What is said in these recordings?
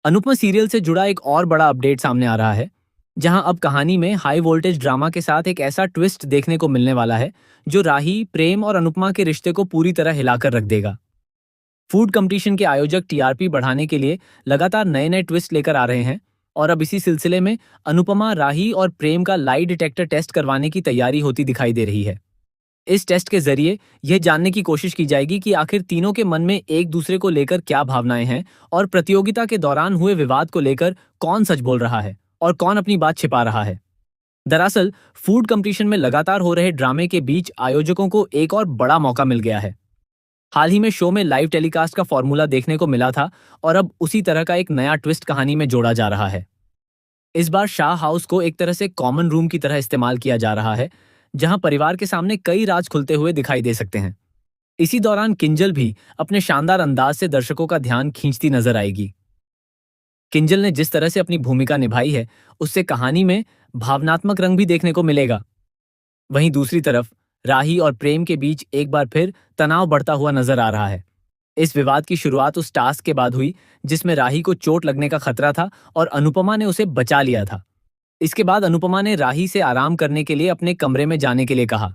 Anupama serial से जुड़ा एक और बड़ा अपडेट सामने आ रहा है, जहां अब कहानी में हाई वोल्टेज ड्रामा के साथ एक ऐसा ट्विस्ट देखने को मिलने वाला है जो राही, प्रेम और अनुपमा के रिश्ते को पूरी तरह हिलाकर रख देगा। फूड कंपटीशन के आयोजक टीआरपी बढ़ाने के लिए लगातार नए नए ट्विस्ट लेकर आ रहे हैं और अब इसी सिलसिले में अनुपमा, राही और प्रेम का लाई डिटेक्टर टेस्ट करवाने की तैयारी होती दिखाई दे रही है। इस टेस्ट के जरिए यह जानने की कोशिश की जाएगी कि आखिर तीनों के मन में एक दूसरे को लेकर क्या भावनाएं हैं और प्रतियोगिता के दौरान हुए विवाद को लेकर कौन सच बोल रहा है और कौन अपनी बात छिपा रहा है। दरअसल फूड कंपटीशन में लगातार हो रहे ड्रामे के बीच आयोजकों को एक और बड़ा मौका मिल गया है। हाल ही में शो में लाइव टेलीकास्ट का फॉर्मूला देखने को मिला था और अब उसी तरह का एक नया ट्विस्ट कहानी में जोड़ा जा रहा है। इस बार शाह हाउस को एक तरह से कॉमन रूम की तरह इस्तेमाल किया जा रहा है, जहां परिवार के सामने कई राज खुलते हुए दिखाई दे सकते हैं। इसी दौरान किंजल भी अपने शानदार अंदाज से दर्शकों का ध्यान खींचती नजर आएगी। किंजल ने जिस तरह से अपनी भूमिका निभाई है, उससे कहानी में भावनात्मक रंग भी देखने को मिलेगा। वहीं दूसरी तरफ राही और प्रेम के बीच एक बार फिर तनाव बढ़ता हुआ नजर आ रहा है। इस विवाद की शुरुआत उस टास्क के बाद हुई जिसमें राही को चोट लगने का खतरा था और अनुपमा ने उसे बचा लिया था। इसके बाद अनुपमा ने राही से आराम करने के लिए अपने कमरे में जाने के लिए कहा।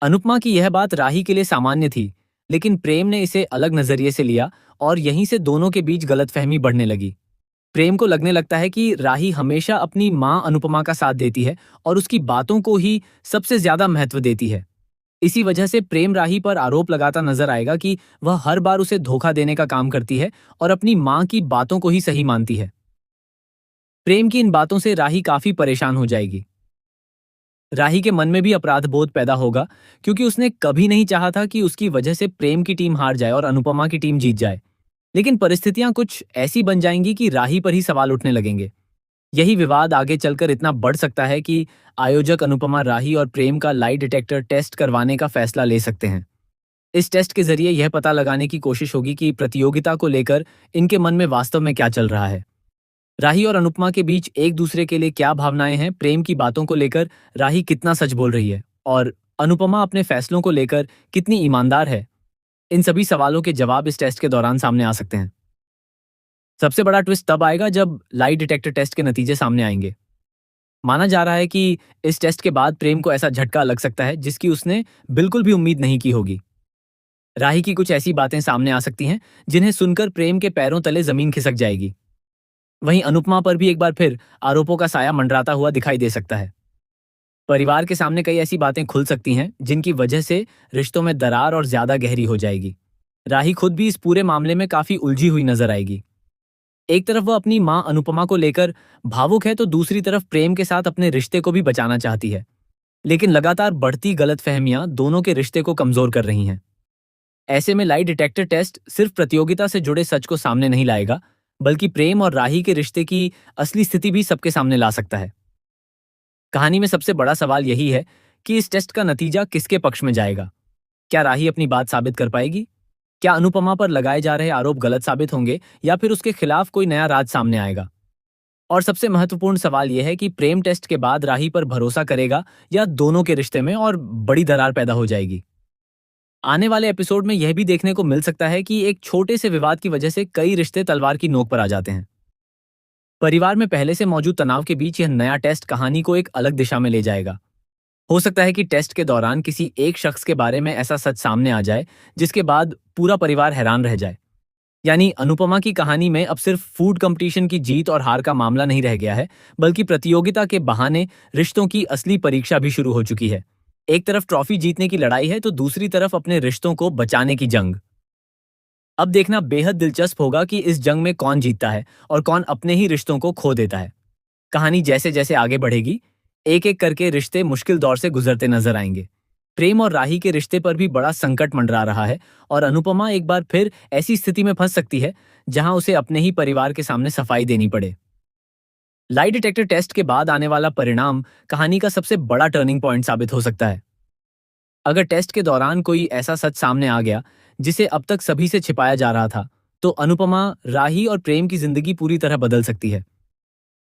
अनुपमा की यह बात राही के लिए सामान्य थी, लेकिन प्रेम ने इसे अलग नजरिए से लिया और यहीं से दोनों के बीच गलतफहमी बढ़ने लगी। प्रेम को लगने लगता है कि राही हमेशा अपनी मां अनुपमा का साथ देती है और उसकी बातों को ही सबसे ज्यादा महत्व देती है। इसी वजह से प्रेम राही पर आरोप लगाता नजर आएगा कि वह हर बार उसे धोखा देने का काम करती है और अपनी मां की बातों को ही सही मानती है। प्रेम की इन बातों से राही काफी परेशान हो जाएगी। राही के मन में भी अपराध बोध पैदा होगा, क्योंकि उसने कभी नहीं चाहा था कि उसकी वजह से प्रेम की टीम हार जाए और अनुपमा की टीम जीत जाए। लेकिन परिस्थितियां कुछ ऐसी बन जाएंगी कि राही पर ही सवाल उठने लगेंगे। यही विवाद आगे चलकर इतना बढ़ सकता है कि आयोजक अनुपमा, राही और प्रेम का लाई डिटेक्टर टेस्ट करवाने का फैसला ले सकते हैं। इस टेस्ट के जरिए यह पता लगाने की कोशिश होगी कि प्रतियोगिता को लेकर इनके मन में वास्तव में क्या चल रहा है। राही और अनुपमा के बीच एक दूसरे के लिए क्या भावनाएं हैं, प्रेम की बातों को लेकर राही कितना सच बोल रही है और अनुपमा अपने फैसलों को लेकर कितनी ईमानदार है। इन सभी सवालों के जवाब इस टेस्ट के दौरान सामने आ सकते हैं। सबसे बड़ा ट्विस्ट तब आएगा जब लाई डिटेक्टर टेस्ट के नतीजे सामने आएंगे। माना जा रहा है कि इस टेस्ट के बाद प्रेम को ऐसा झटका लग सकता है जिसकी उसने बिल्कुल भी उम्मीद नहीं की होगी। राही की कुछ ऐसी बातें सामने आ सकती हैं जिन्हें सुनकर प्रेम के पैरों तले जमीन खिसक जाएगी। वहीं अनुपमा पर भी एक बार फिर आरोपों का साया मंडराता हुआ दिखाई दे सकता है। परिवार के सामने कई ऐसी बातें खुल सकती हैं जिनकी वजह से रिश्तों में दरार और ज्यादा गहरी हो जाएगी। राही खुद भी इस पूरे मामले में काफी उलझी हुई नजर आएगी। एक तरफ वह अपनी मां अनुपमा को लेकर भावुक है, तो दूसरी तरफ प्रेम के साथ अपने रिश्ते को भी बचाना चाहती है। लेकिन लगातार बढ़ती गलतफहमियां दोनों के रिश्ते को कमजोर कर रही हैं। ऐसे में लाई डिटेक्टर टेस्ट सिर्फ प्रतियोगिता से जुड़े सच को सामने नहीं लाएगा, बल्कि प्रेम और राही के रिश्ते की असली स्थिति भी सबके सामने ला सकता है। कहानी में सबसे बड़ा सवाल यही है कि इस टेस्ट का नतीजा किसके पक्ष में जाएगा। क्या राही अपनी बात साबित कर पाएगी? क्या अनुपमा पर लगाए जा रहे आरोप गलत साबित होंगे या फिर उसके खिलाफ कोई नया राज सामने आएगा? और सबसे महत्वपूर्ण सवाल यह है कि प्रेम टेस्ट के बाद राही पर भरोसा करेगा या दोनों के रिश्ते में और बड़ी दरार पैदा हो जाएगी। आने वाले एपिसोड में यह भी देखने को मिल सकता है कि एक छोटे से विवाद की वजह से कई रिश्ते तलवार की नोक पर आ जाते हैं। परिवार में पहले से मौजूद तनाव के बीच यह नया टेस्ट कहानी को एक अलग दिशा में ले जाएगा। हो सकता है कि टेस्ट के दौरान किसी एक शख्स के बारे में ऐसा सच सामने आ जाए जिसके बाद पूरा परिवार हैरान रह जाए। यानी अनुपमा की कहानी में अब सिर्फ फूड कंपटीशन की जीत और हार का मामला नहीं रह गया है, बल्कि प्रतियोगिता के बहाने रिश्तों की असली परीक्षा भी शुरू हो चुकी है। एक तरफ ट्रॉफी जीतने की लड़ाई है, तो दूसरी तरफ अपने रिश्तों को बचाने की जंग। अब देखना बेहद दिलचस्प होगा कि इस जंग में कौन जीतता है और कौन अपने ही रिश्तों को खो देता है। कहानी जैसे जैसे आगे बढ़ेगी, एक एक करके रिश्ते मुश्किल दौर से गुजरते नजर आएंगे। प्रेम और राही के रिश्ते पर भी बड़ा संकट मंडरा रहा है और अनुपमा एक बार फिर ऐसी स्थिति में फंस सकती है जहां उसे अपने ही परिवार के सामने सफाई देनी पड़े। लाई डिटेक्टर टेस्ट के बाद आने वाला परिणाम कहानी का सबसे बड़ा टर्निंग पॉइंट साबित हो सकता है। अगर टेस्ट के दौरान कोई ऐसा सच सामने आ गया जिसे अब तक सभी से छिपाया जा रहा था, तो अनुपमा, राही और प्रेम की जिंदगी पूरी तरह बदल सकती है।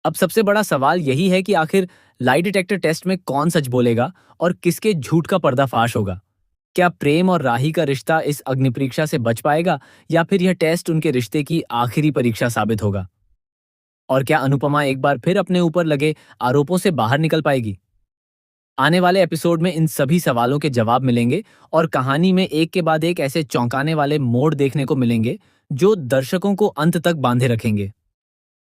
अब सबसे बड़ा सवाल यही है कि आखिर लाई डिटेक्टर टेस्ट में कौन सच बोलेगा और किसके झूठ का पर्दाफाश होगा। क्या प्रेम और राही का रिश्ता इस अग्नि परीक्षा से बच पाएगा या फिर यह टेस्ट उनके रिश्ते की आखिरी परीक्षा साबित होगा? और क्या अनुपमा एक बार फिर अपने ऊपर लगे आरोपों से बाहर निकल पाएगी? आने वाले एपिसोड में इन सभी सवालों के जवाब मिलेंगे और कहानी में एक के बाद एक ऐसे चौंकाने वाले मोड़ देखने को मिलेंगे जो दर्शकों को अंत तक बांधे रखेंगे।